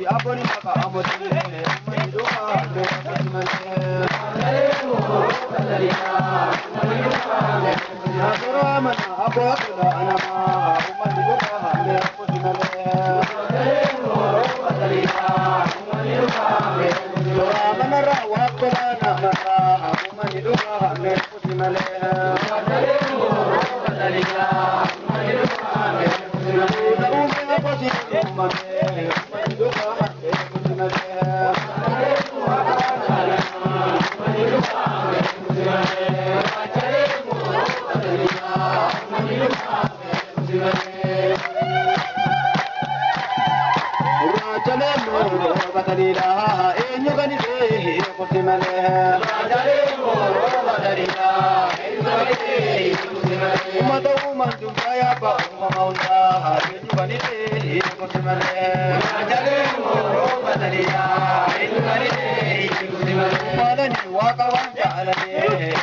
aboni maka amoti maniruka mele Nasura mana abakula anama maniruka mele manara wakula namara maniruka mele Waka wanja alane